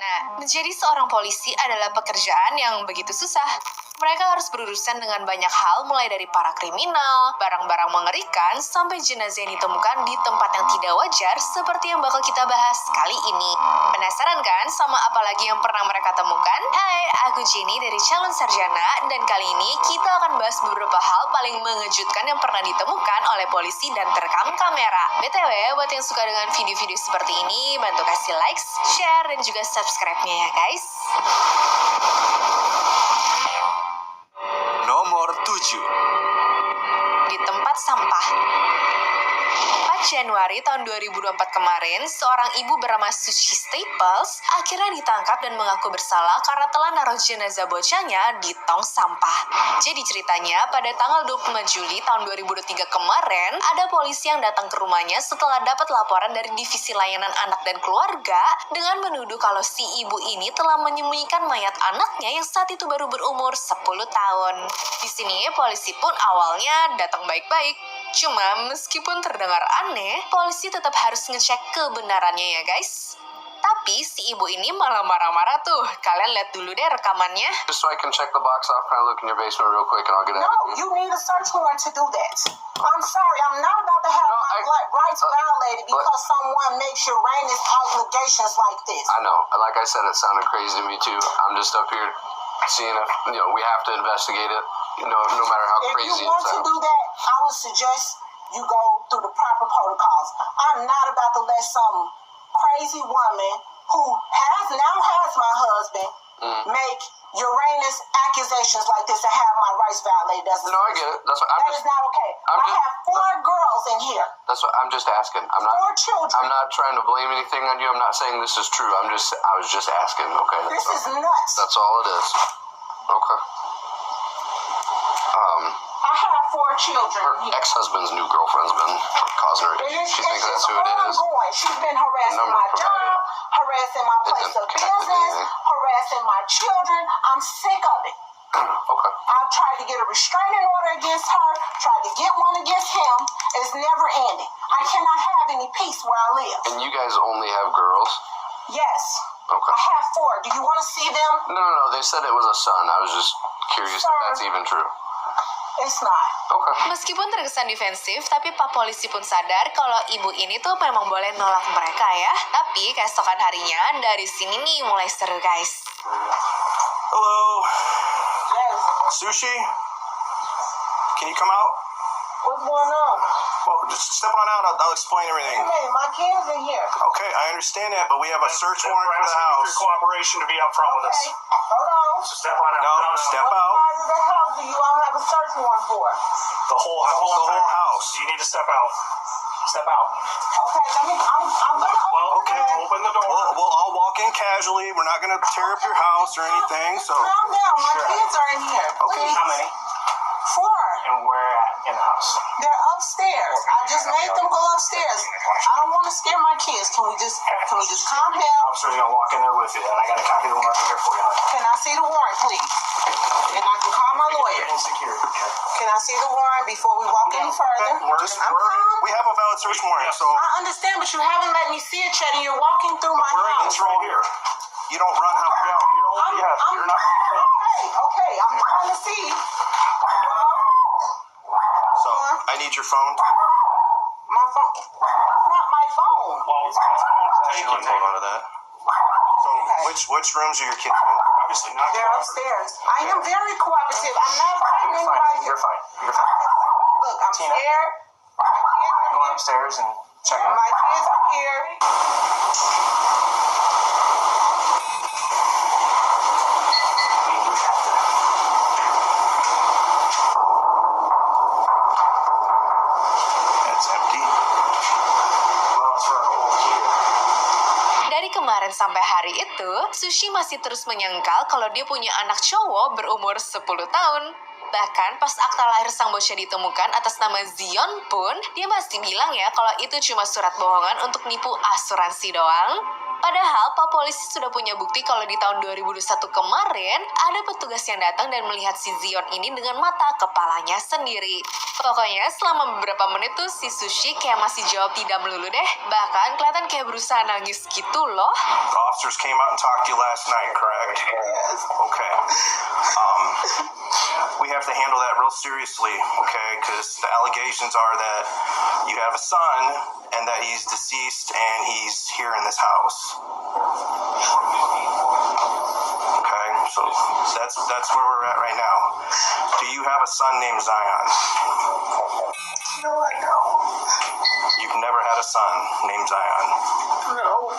Nah, menjadi seorang polisi adalah pekerjaan yang begitu susah. Mereka harus berurusan dengan banyak hal, mulai dari para kriminal, barang-barang mengerikan, sampai jenazah yang ditemukan di tempat yang tidak wajar, seperti yang bakal kita bahas kali ini. Penasaran kan sama apa lagi yang pernah mereka temukan? Hai, aku Jenny dari Calon Sarjana, dan kali ini kita akan bahas beberapa hal paling mengejutkan yang pernah ditemukan oleh polisi dan terekam kamera. BTW, buat yang suka dengan video-video seperti ini, bantu kasih like, share, dan juga subscribe-nya ya guys. Nomor 7. Di tempat sampah. 4 Januari tahun 2024 kemarin, seorang ibu bernama Sushi Staples akhirnya ditangkap dan mengaku bersalah karena telah naruh jenazah bocahnya di tong sampah. Jadi ceritanya, pada tanggal 25 Juli tahun 2023 kemarin, ada polisi yang datang ke rumahnya setelah dapat laporan dari Divisi Layanan Anak dan Keluarga dengan menuduh kalau si ibu ini telah menyembunyikan mayat anaknya yang saat itu baru berumur 10 tahun. Di sini, polisi pun awalnya datang baik-baik. Cuma meskipun terdengar aneh, polisi tetap harus ngecek kebenarannya ya guys. Tapi si ibu ini malah marah-marah tuh. Kalian lihat dulu deh rekamannya. Just so I can check the box off, can I look in your basement real quick and I'll get No, everything? you need a search warrant to do that. I'm sorry, I'm not about to have No, my rights violated because someone makes Uranus allegations like this. I know. Like I said, it sounded crazy to me too. I'm just up here seeing if, we have to investigate it, no matter how If crazy you it want to sounds. do that, I would suggest you go through the proper protocols. I'm not about to let some crazy woman who now has my husband make Uranus accusations like this and have my rights violated. No, I get it. That's what That is not okay. I'm I just- have 4 girls in here, That's what I'm just asking. 4 children. I'm not trying to blame anything on you. I'm not saying this is true. I was just asking. Okay. This is nuts. That's all it is. Okay. I have 4 children Her here. ex-husband's new girlfriend's been causing her And issues. it's, She thinks it's that's just who it is. ongoing. She's been harassing Number my provided. job, harassing my place Isn't of connected to business, anything. harassing my children. I'm sick of it. Okay. I've tried to get a restraining order against her, tried to get one against him. It's never ending. I cannot have any peace where I live. And you guys only have girls? Yes. Okay. I have 4. Do you want to see them? No. They said it was a son. I was just curious if that's even true. It's not. Okay. Meskipun terkesan defensif, tapi Pak Polisi pun sadar kalau ibu ini tuh memang boleh nolak mereka ya. Tapi keesokan harinya, dari sini nih mulai seru guys. Hello, Yes. Sushi? Can you come out? What's going on? Well, just step on out. I'll explain everything. Hey, my kids in here. Okay, I understand that, but we have a search warrant for the We're asking you house. for your cooperation to be upfront with us. Okay. Hold on. So step on out. No, step What out. part of the house do you all have a search warrant for? The whole house. The whole house. You need to step out. Step out. Okay, I'm gonna Well, Okay. Open the door. Well, I'll walk in casually. We're not going to tear up your house or anything, so... calm down. My Sure. kids are in here. Okay. Please. How many? 4. And where at in the house? They're upstairs. I just made them go upstairs. I don't want to scare my kids. Can we just calm down? Officer's gonna walk in there with you, and I got a copy of the warrant here for you. honey. Can I see the warrant, please? And I can call my lawyer. You're in security. Okay? Can I see the warrant before we walk any further? Just- I'm calm. We have a valid search warrant, so I understand, but you haven't let me see it yet, and you're walking through my We're in house. control here. you don't run how... You're not. Okay. I'm trying to see. So, I need your phone. My phone. That's not my phone. Well, She can hold on to that. So, which rooms are your kids in? obviously not. They're upstairs. I am very cooperative. I'm not fighting You're anybody. fine. You're fine. You're fine. Look, I'm Tina. scared. My kids Go are here. upstairs and check out. My kids are here. That's empty. Well, it's for an old kid. Dari kemarin sampai hari itu, Sushi masih terus menyangkal kalau dia punya anak cowok berumur 10 tahun. Bahkan pas akta lahir sang bocah ditemukan atas nama Zion pun, dia masih bilang ya kalau itu cuma surat bohongan untuk nipu asuransi doang. Padahal Pak Polisi sudah punya bukti kalau di tahun 2021 kemarin ada petugas yang datang dan melihat si Zion ini dengan mata kepalanya sendiri. Pokoknya selama beberapa menit tuh si Sushi kayak masih jawab tidak melulu deh. Bahkan kelihatan kayak berusaha nangis gitu loh. The officers came out and talked to you last night, correct? Yes. Okay. We have to handle that real seriously, okay? Because the allegations are that you have a son and that he's deceased and he's here in this house. Okay, so that's where we're at right now. Do you have a son named Zion? No, I don't. You've never had a son named Zion. No.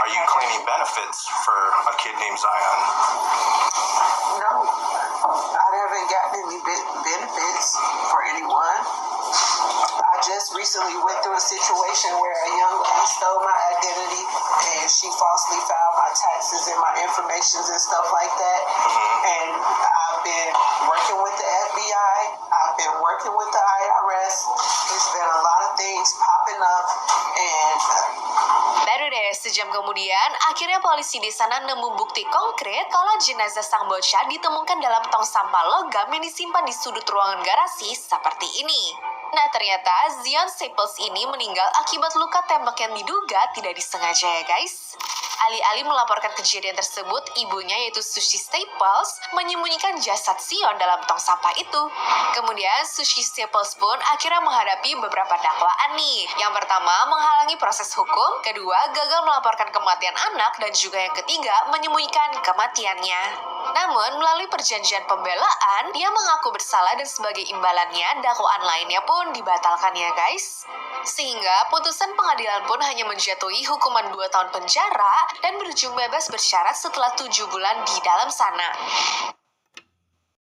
Are you claiming benefits for a kid named Zion? No. I haven't gotten any benefits for anyone. I just recently went through a situation where a young lady stole my identity and she falsely filed my taxes and my information and stuff like that. And I've been working with the FBI. I've been working with the IRS. There's been a lot of things popping up and Baru deh sejam kemudian, akhirnya polisi di sana nemu bukti konkret kalau jenazah sang bocah ditemukan dalam tong sampah logam yang disimpan di sudut ruangan garasi seperti ini. Nah ternyata Zion Staples ini meninggal akibat luka tembak yang diduga tidak disengaja ya guys. Alih-alih melaporkan kejadian tersebut, ibunya yaitu Sushi Staples menyembunyikan jasad Zion dalam tong sampah itu. Kemudian Sushi Staples pun akhirnya menghadapi beberapa dakwaan nih. Yang pertama, menghalangi proses hukum. Kedua, gagal melaporkan kematian anak. Dan juga yang ketiga, menyembunyikan kematiannya. Namun, melalui perjanjian pembelaan, dia mengaku bersalah dan sebagai imbalannya, dakwaan lainnya pun dibatalkan ya guys. Sehingga putusan pengadilan pun hanya menjatuhi hukuman 2 tahun penjara dan berujung bebas bersyarat setelah 7 bulan di dalam sana.